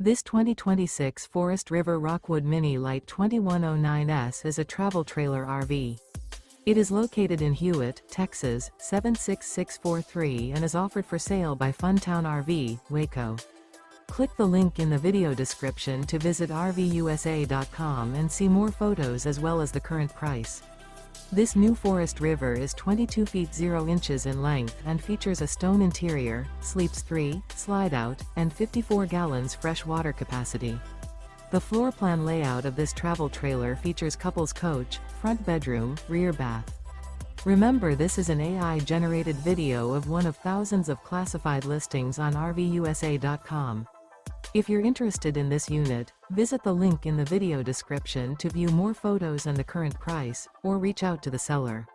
This 2026 Forest River Rockwood Mini Lite 2109S is a travel trailer RV. It is located in Hewitt, Texas, 76643 and is offered for sale by Funtown RV, Waco. Click the link in the video description to visit RVUSA.com and see more photos as well as the current price. This new Forest River is 22 feet 0 inches in length and features a stone interior, sleeps 3, slide-out, and 54 gallons fresh water capacity. The floor plan layout of this travel trailer features couples coach, front bedroom, rear bath. Remember, this is an AI-generated video of one of thousands of classified listings on RVUSA.com. If you're interested in this unit, visit the link in the video description to view more photos and the current price, or reach out to the seller.